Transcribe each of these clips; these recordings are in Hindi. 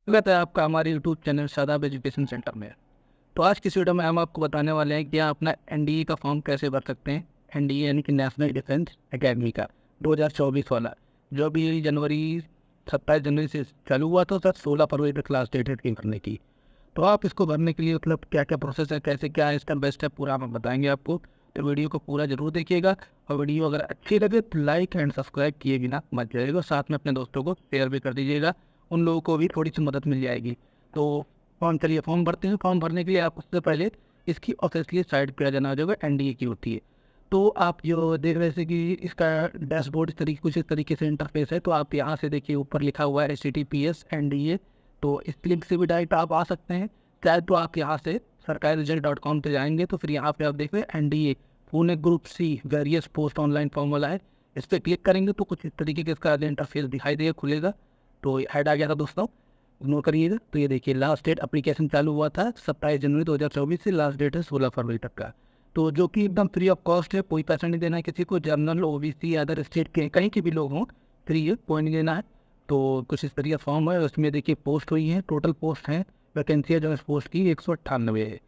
स्वागत है आपका हमारे YouTube channel Shadab education centre में। तो आज की इस वीडियो में हम आपको बताने वाले हैं कि आप अपना एनडीए का फॉर्म कैसे भर सकते हैं। एनडीए यानी कि नेशनल डिफेंस एकेडमी का 2024 वाला, जो भी जनवरी 27 जनवरी से चालू हुआ था, सर 16 फरवरी तक लास्ट डेट है इसकी भरने की। तो आप इसको भरने के लिए मतलब क्या क्या प्रोसेस है, कैसे क्या है, स्टेप बाय स्टेप पूरा हम बताएंगे आपको। तो वीडियो को पूरा जरूर देखिएगा और वीडियो अगर अच्छी लगे तो लाइक एंड सब्सक्राइब किए बिना मत जाइएगा, साथ में अपने दोस्तों को शेयर भी कर दीजिएगा, उन लोगों को भी थोड़ी सी मदद मिल जाएगी। तो चलिए फॉर्म भरते हैं। फॉर्म भरने के लिए आप उससे पहले इसकी ऑफिशियली साइट पर आ जाना, जो एनडीए की होती है। तो आप जो देख रहे थे कि इसका डैशबोर्ड इस तरीके कुछ इस तरीके से इंटरफेस है। तो आप यहाँ से देखिए ऊपर लिखा हुआ है HTTPS NDA। तो इस लिंक से भी डायरेक्ट आप आ सकते हैं। चाहे तो आप यहाँ से sarkari.com पे जाएंगे तो फिर यहाँ पे आप देख रहे हैं NDA Pune group C various post online form वाला है। इस पर क्लिक करेंगे तो कुछ इस तरीके के इसका इंटरफेस दिखाई देगा, खुलेगा। तो हेड आ गया था दोस्तों, इग्नोर करिएगा। तो ये देखिए लास्ट डेट एप्लीकेशन चालू हुआ था 27 जनवरी 2024 से, लास्ट डेट है 16 फरवरी तक का। तो जो कि एकदम फ्री ऑफ कॉस्ट है, कोई पैसा नहीं देना है किसी को। जनरल OBC अदर स्टेट के कहीं के भी लोग हों, फ्री है, कोई नहीं देना है। तो कुछ इस तरीके का फॉर्म है। उसमें देखिए पोस्ट हुई है, टोटल पोस्ट है, वैकेंसी है जो इस पोस्ट की 198 है।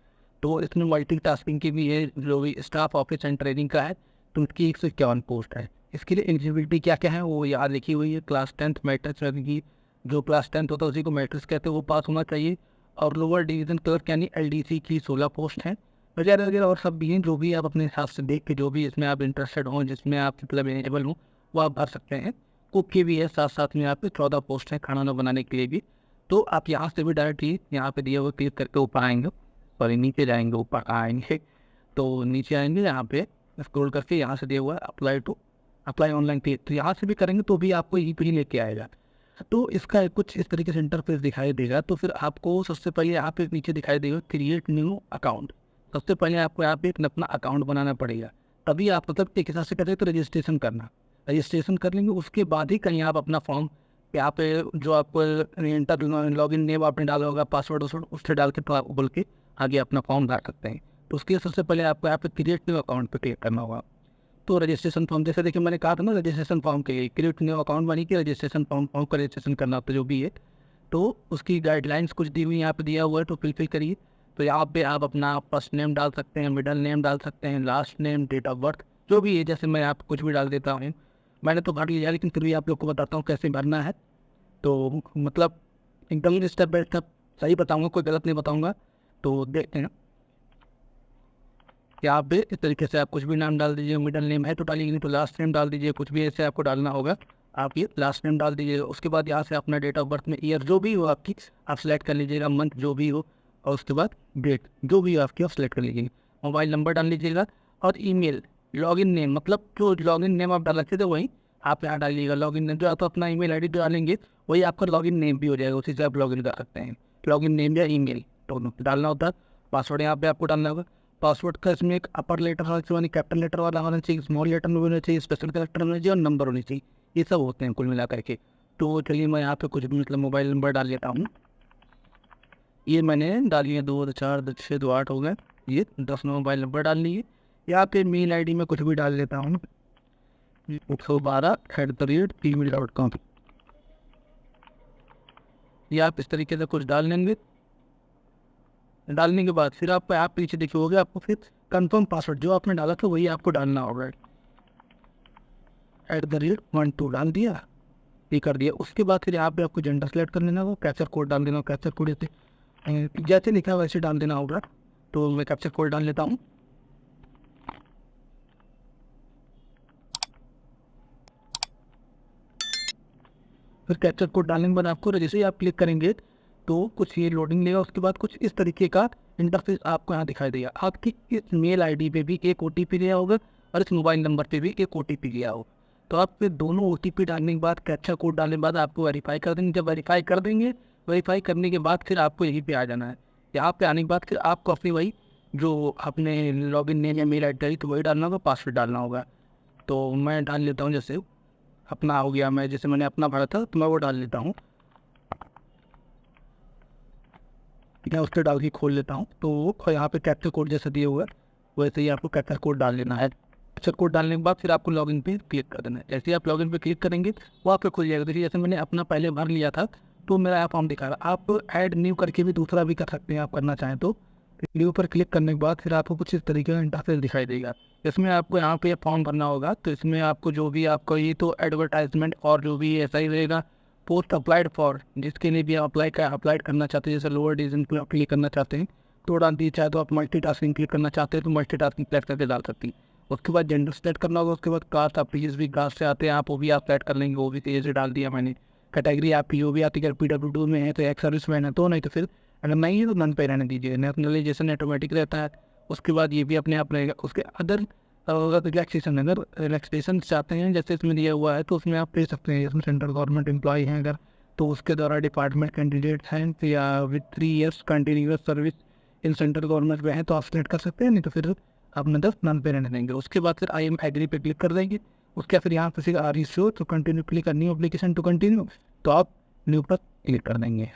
तो इसमें मल्टी टास्किंग की भी है, जो भी स्टाफ ऑफिस एंड ट्रेनिंग का है तो उसकी 151 पोस्ट है। इसके लिए एलिजिबिलिटी क्या क्या है वो यहाँ लिखी हुई है। क्लास 10th मैट्रिक्स, यानी कि जो क्लास 10th होता है उसी को मैट्रिक्स कहते हैं, वो पास होना चाहिए। और लोअर डिवीजन क्लर्क यानी LDC की 16 पोस्ट हैं, वगैरह वगैरह और सब भी हैं। जो भी आप अपने हिसाब से देख के, जो भी इसमें आप इंटरेस्टेड हों, जिसमें आप मतलब एलिजिबल हों, वो आप भर सकते हैं। कुक की भी है, साथ साथ में यहाँ पे 14 पोस्ट हैं खाना ना बनाने के लिए भी। तो आप यहाँ से भी डायरेक्ट ही यहाँ पे दिए हुए क्लिक करके ऊपर आएंगे, सॉरी नीचे जाएंगे, ऊपर आएंगे। तो नीचे आएंगे, यहाँ पे स्क्रॉल करके यहाँ से दिया हुआ है अप्लाई ऑनलाइन पे। तो यहाँ से भी करेंगे तो भी आपको यहीं पे ही लेके आएगा। तो इसका कुछ इस तरीके से इंटरफेस दिखाई देगा। तो फिर आपको सबसे पहले यहाँ पे नीचे दिखाई देगा क्रिएट न्यू अकाउंट। सबसे पहले आपको यहाँ पे एक अपना अकाउंट बनाना पड़ेगा, तभी आप मतलब एक हिसाब से करें तो रजिस्ट्रेशन करना। रजिस्ट्रेशन कर लेंगे उसके बाद ही कहीं आप अपना फॉर्म यहाँ पे जो आपको इंटर लॉगिन नेम आपने डाला होगा, पासवर्ड उससे डाल के तो आप बोल के आगे अपना फॉर्म भर सकते हैं। तो उसके लिए सबसे पहले आपको यहाँ पे क्रिएट न्यू अकाउंट पे क्लिक करना होगा। तो रजिस्ट्रेशन फॉर्म, जैसे देखिए मैंने कहा था ना, रजिस्ट्रेशन फॉर्म के लिए क्रिएट न्यू अकाउंट बनी कि रजिस्ट्रेशन फॉर्म का रजिस्ट्रेशन करना होता है जो भी है। तो उसकी गाइडलाइंस कुछ दी हुई यहाँ पे दिया हुआ है, तो फिल करिए। तो यहाँ पे आप अपना फर्स्ट नेम डाल सकते हैं, मिडल नेम डाल सकते हैं, last name, date of birth, जो भी है। जैसे मैं आप कुछ भी डाल देता हूँ, मैंने तो भर लिया, लेकिन फिर भी आप लोग को बताता हूँ कैसे भरना है। तो मतलब एकदम स्टेप बाय स्टेप सही बताऊँगा, कोई गलत नहीं बताऊँगा। तो देखते हैं। यहाँ पे इस तरीके से आप कुछ भी नाम डाल दीजिए, मिडल नेम है तो डालिए, नहीं तो लास्ट नेम डाल दीजिए, कुछ भी ऐसे आपको डालना होगा। आप ये लास्ट नेम डाल दीजिएगा। उसके बाद यहाँ से अपना डेट ऑफ बर्थ में ईयर जो भी हो आपकी आप सेलेक्ट कर लीजिएगा, मंथ जो भी हो, और उसके बाद डेट जो भी हो आपकी आप सेलेक्ट कर लीजिएगा। मोबाइल नंबर डाल लीजिएगा और ईमेल, लॉगिन नेम, मतलब जो लॉगिन नेम आप डाल रखे थे वही आप यहाँ डालिएगा। लॉगिन नेम जो आप अपना ईमेल आईडी डालेंगे वही आपका लॉगिन नेम भी हो जाएगा, उसी से आप लॉगिन कर सकते हैं। लॉगिन नेम या ईमेल दोनों डालना होता है। पासवर्ड यहाँ पे आपको डालना होगा। पासवर्ड का इसमें एक अपर लेटर होना चाहिए, कैपिटल लेटर वाला होना चाहिए, स्मॉल लेटर में होना चाहिए, स्पेशल कैरेक्टर होना चाहिए और नंबर होनी चाहिए। ये सब होते हैं कुल मिला करके। तो चलिए मैं यहाँ पे कुछ भी मतलब मोबाइल नंबर डाल लेता हूँ। ये मैंने डाल लिए 2 4 6 2 8 हो गए, ये 10 मोबाइल नंबर डाल लिए। यहाँ पे मेल ID में कुछ भी डाल लेता हूँ, 112@gmail.com। ये आप इस तरीके से कुछ डाल लेंगे। डालने के बाद फिर आपको ऐप पीछे देखिए होगा, आपको फिर कंफर्म पासवर्ड जो आपने डाला था वही आपको डालना होगा। @12 डाल दिया, ये कर दिया। उसके बाद फिर यहाँ पे आपको जेंडर सेलेक्ट कर लेना होगा, कैप्चर कोड डाल देना होगा। कैप्चर कोड जैसे लिखा है वैसे डाल देना होगा। तो मैं कैप्चर कोड डाल लेता हूँ। फिर कैप्चर कोड डालने के बाद आपको जैसे ही आप क्लिक करेंगे तो कुछ ये लोडिंग लेगा। उसके बाद कुछ इस तरीके का इंटरफेस आपको यहाँ दिखाई देगा। आपकी इस मेल ID पे भी एक OTP गया होगा और इस मोबाइल नंबर पे भी एक OTP गया होगा। तो आप फिर दोनों OTP डालने के बाद, कैप्चा कोड डालने के बाद आपको वेरीफाई कर देंगे। जब वेरीफाई कर देंगे, वेरीफाई करने के बाद फिर आपको यहीं पे आ जाना है। यहाँ पे आने के बाद फिर आपको अपनी वही जो आपने लॉगिन नेम या मेल ID डाली तो वही डालना होगा, पासवर्ड डालना होगा। तो मैं डाल लेता हूँ, जैसे अपना हो गया, मैं जैसे मैंने अपना भरा था तो मैं वो डाल लेता हूँ। मैं उसके डाल के खोल लेता हूँ। तो यहाँ पे कैप्चर कोड जैसा दिया हुआ है वैसे ही आपको कैप्चर कोड डाल लेना है। कैप्चर कोड डालने के बाद फिर आपको लॉगिन पे क्लिक कर देना है। जैसे ही आप लॉगिन पे क्लिक करेंगे वो आपको खुल जाएगा। देखिए जैसे मैंने अपना पहले भर लिया था तो मेरा यहाँ फॉर्म दिखा रहा है। आप ऐड न्यू करके भी दूसरा भी कर सकते हैं, आप करना चाहें तो। न्यू पर क्लिक करने के बाद फिर आपको कुछ इस तरीके का इंटरफेस दिखाई देगा। इसमें आपको यहाँ पे फॉर्म भरना होगा। तो इसमें आपको जो भी आपको ये तो एडवर्टाइजमेंट और जो भी ऐसा ही रहेगा। पोस्ट अप्लाइड फॉर, जिसके लिए भी अप्लाइड करना चाहते हैं, जैसे लोअर डिवीजन पर क्लिक करना चाहते हैं तो डाल दिए, चाहे तो आप मल्टीटास्किंग क्लिक करना चाहते हैं तो मल्टीटास्किंग सेलेक्ट करके डाल सकती हैं। उसके बाद जेंडर सेलेक्ट करना होगा। उसके बाद कास्ट, आप जिस भी कास्ट से आते हैं आप वो भी आप सेलेक्ट कर लेंगे, वो भी तेज़ से डाल दिया मैंने। कैटेगरी आपकी जो भी आती है, अगर PWD में है तो एक्स सर्विसमैन है तो, नहीं तो फिर अगर नहीं है तो नन पे रहने दीजिए। नेशनलाइजेशन ऑटोमेटिक रहता है। उसके बाद ये भी अपने आप रहेगा। उसके अदर रिलैक्सेशन, अगर रिलैक्सेशन चाहते हैं जैसे इसमें दिया हुआ है तो उसमें आप ले सकते हैं। इसमें सेंट्रल गवर्नमेंट एम्प्लॉय हैं अगर, तो उसके द्वारा डिपार्टमेंट कैंडिडेट हैं या with 3 years continuous service in central government में है तो आप सेलेक्ट कर सकते हैं, नहीं तो फिर आप मतलब नन पे रहने देंगे। उसके बाद फिर आई एम एग्री पे क्लिक कर देंगे। उसके फिर यहाँ पे आर यू श्योर तो कंटिन्यू क्लिक कर, न्यू एप्लीकेशन टू कंटिन्यू, तो आप न्यू पर क्लिक कर देंगे।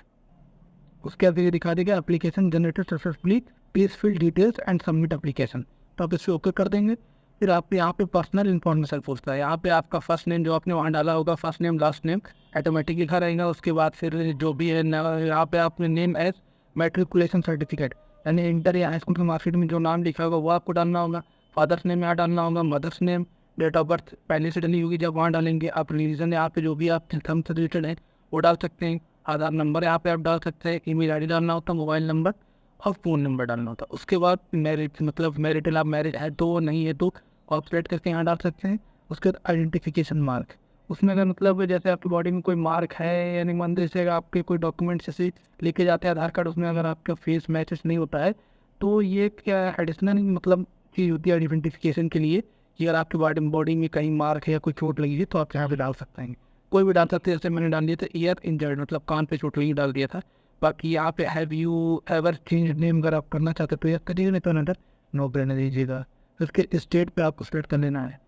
उसके बाद ये दिखा देगा application generated successfully, please fill details and submit application, तो आप इसे ओके कर देंगे। फिर आप यहाँ पे पर्सनल इन्फॉर्मेशन पूछता है। यहाँ पे आपका फर्स्ट नेम जो आपने वहाँ डाला होगा, first name last name automatic लिखा रहेगा। उसके बाद फिर जो भी है यहाँ पे आपने नेम एज मैट्रिकुलेशन सर्टिफिकेट, यानी इंटर या हाई स्कूल की मार्कशीट में जो नाम लिखा होगा वो आपको डालना होगा। फादर्स नेम यहाँ डालना होगा, mother's name, date of birth पहले से डली होगी जब वहाँ डालेंगे। आप रिलीजन यहाँ पे जो भी आप थंब से रिलेटेड है वो डाल सकते हैं। आधार नंबर यहाँ पे आप डाल सकते हैं। ईमेल आईडी डालना होता है, मोबाइल नंबर और फ़ोन नंबर डालना होता है। उसके बाद मैरिज, मतलब मैरिटल, आप मैरिज है तो नहीं है तो ऑपरेट करके यहाँ डाल सकते हैं। उसके बाद आइडेंटिफिकेशन मार्क, उसमें अगर मतलब जैसे आपकी बॉडी में कोई मार्क है, यानी मंदिर से आपके कोई डॉक्यूमेंट जैसे लेके जाते हैं आधार कार्ड, उसमें अगर आपका फेस मैचेस नहीं होता है तो ये क्या एडिशनल मतलब चीज़ होती है आइडेंटिफिकेशन के लिए, कि अगर आपके बॉडी में कहीं मार्क है या कोई चोट लगी है तो आप यहाँ पे डाल सकते हैं। कोई भी डाल सकते हैं। जैसे मैंने डाल दिया था ईयर इंजर्ड, मतलब कान पे चोट लगी, डाल दिया था। बाकी यहाँ पे have you ever change name अगर आप करना चाहते तो यस करिएगा, नहीं तो अनदर नो रहने दीजिएगा। उसके स्टेट पे आपको सेलेक्ट कर लेना है।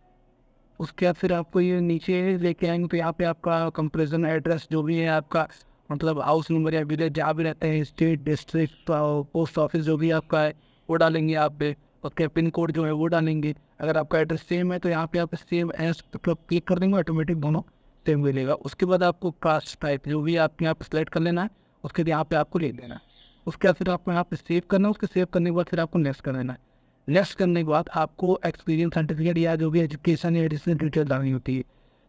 उसके बाद फिर आपको ये नीचे लेके आएंगे तो यहाँ पे आपका कंपेरिजन एड्रेस जो भी है आपका, मतलब हाउस नंबर या विलेज जहाँ भी रहते हैं, स्टेट, डिस्ट्रिक्ट, पोस्ट ऑफिस जो भी आपका है वो डालेंगे आप पे। उसके पिन कोड जो है वो डालेंगे। अगर आपका एड्रेस सेम है तो यहाँ पे आप सेम एज मतलब क्लिक कर देंगे, ऑटोमेटिक दोनों सेम मिलेगा। उसके बाद आपको कास्ट टाइप जो भी आपके यहाँ पे सेलेक्ट कर लेना है, उसके बाद यहाँ पे आपको ले लेना है। उसके बाद फिर आपको यहाँ पे सेव करना है। उसके सेव करने के बाद फिर आपको नेक्स्ट कर देना है। नेक्स्ट करने के बाद आपको एक्सपीरियंस सर्टिफिकेट या जो भी एजुकेशन या एडिशनल डिटेल डालनी होती है।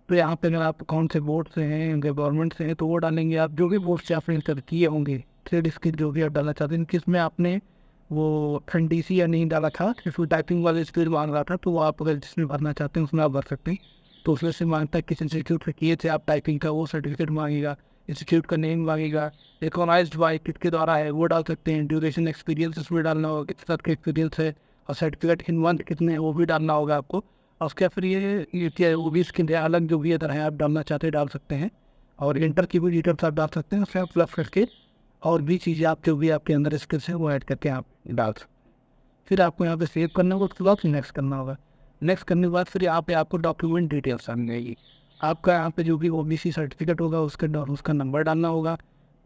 तो यहाँ पे अगर आप कौन से बोर्ड से हैं, गवर्नमेंट से हैं तो वो डालेंगे। आप जो भी बोर्ड से आपने इंटर किए होंगे, ट्रेड स्किल जो भी आप डालना चाहते हैं, किस में आपने वो NDC या नहीं डाला था, फिर टाइपिंग वाले स्किल मांग रहा था, तो वो आप अगर जिसमें भरना चाहते हैं उसमें आप भर सकते हैं। तो उसमें से मांगता है किस इंस्टीट्यूट से किए थे आप टाइपिंग का, वो सर्टिफिकेट मांगेगा। इंस्टीट्यूट का नेम मांगेगा। रिकॉग्नाइज्ड बाय किसके द्वारा है वो डाल सकते हैं। ड्यूरेशन एक्सपीरियंस उसमें डालना होगा, किस तरह का एक्सपीरियंस है। और सर्टिफिकेट इन मंथ कितने हैं वो भी डालना होगा आपको। और उसके फिर ये क्या वो भी इसके लिए अलग जो भी इधर है आप डालना चाहते हैं डाल सकते हैं। और इंटर की भी डिटेल्स आप डाल सकते हैं। उससे आप प्लस करके और भी चीज़ें आप जो भी आपके अंदर स्किल्स हैं वो ऐड करके आप डाल सकते हैं। फिर आपको यहाँ पे सेव करना होगा। उसके बाद नेक्स्ट करना होगा। नेक्स्ट करने के बाद फिर यहाँ पे आपको डॉक्यूमेंट डिटेल्स आनी जाएगी। आपका यहाँ पे जो भी OBC सर्टिफिकेट होगा उसका नंबर डालना होगा।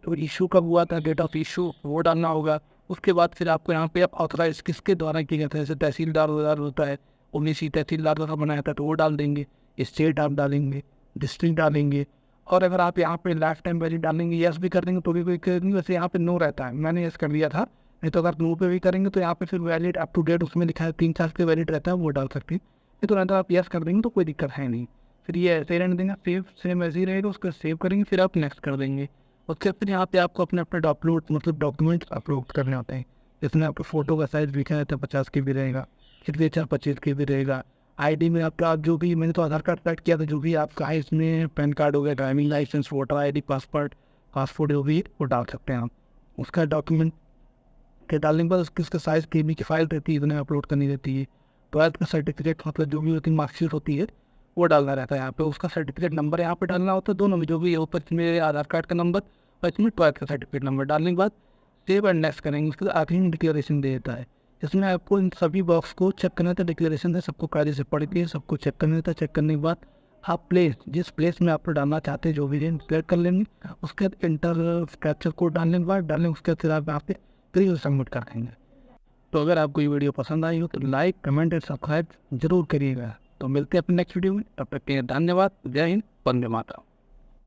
तो इशू कब हुआ था, डेट ऑफ इशू वो डालना होगा। उसके बाद फिर आपको यहाँ पे आप ऑथराइज किसके द्वारा किया गया था, जैसे तहसीलदार होता है, OBC तहसीलदार द्वारा बनाया था तो वो डाल देंगे। स्टेट आप डालेंगे, डिस्ट्रिक्ट डालेंगे। और अगर आप यहाँ पे लाइफ टाइम वैलिड डालेंगे, यस भी कर देंगे तो भी कोई नहीं, वैसे यहाँ पे नो रहता है, मैंने यस कर दिया था। नहीं तो अगर नो पे भी करेंगे तो यहाँ पे फिर वैलिड अप टू डेट उसमें लिखा है 3 साल के वैलिड रहता है, वो डाल सकते हैं। नहीं तो नहीं तो आप यस कर देंगे तो कोई दिक्कत है नहीं। फिर ये ऐसे ही रहने देंगे, सेम ऐसे ही रहेगा। उसको सेव करेंगे, फिर आप नेक्स्ट कर देंगे। उसके फिर यहाँ पे आपको अपने डॉक्यूमेंट्स अपलोड करने होते हैं। इसमें आपको फ़ोटो का साइज़ लिखा है तो 50 KB रहेगा, सिग्नेचर 25 KB रहेगा। ID में आपका जो भी, मैंने तो आधार कार्ड सेट किया था, जो भी आपका है इसमें पैन कार्ड हो गया, driving licence, voter ID, passport जो भी वो डाल सकते हैं आप। उसका डॉक्यूमेंट के डालने के बाद उसका साइज़ KB की फाइल रहती है, इतने अपलोड करनी रहती है। 12th का सर्टिफिकेट मतलब जो भी होती है मार्कशीट होती है वो डालना रहता है यहाँ पे। उसका सर्टिफिकेट नंबर यहाँ पे डालना होता है, दोनों में जो भी है, ऊपर इसमें आधार कार्ड का नंबर और इसमें 12th का सर्टिफिकेट नंबर डालने के बाद सेव एंड नेक्स्ट करेंगे। उसके बाद आखिरी में डिक्लेरेशन दे देता है। इसमें आपको इन सभी बॉक्स को चेक करना था। डिक्लेरेशन है, सबको कायदे से पढ़ के सबको चेक करना था। चेक करने के बाद आप जिस प्लेस में आप डालना चाहते हैं जो भी सिलेक्ट कर लेंगे। उसके बाद इंटर कैप्चर कोड डालने के बाद उसके बाद फिर आप यहाँ पे फिर सबमिट कर देंगे। तो अगर आपको ये वीडियो पसंद आई हो तो लाइक, कमेंट एंड सब्सक्राइब जरूर करिएगा। तो मिलते हैं अपने नेक्स्ट वीडियो में, तब तक के लिए धन्यवाद। जय हिंद, वंदे मातरम।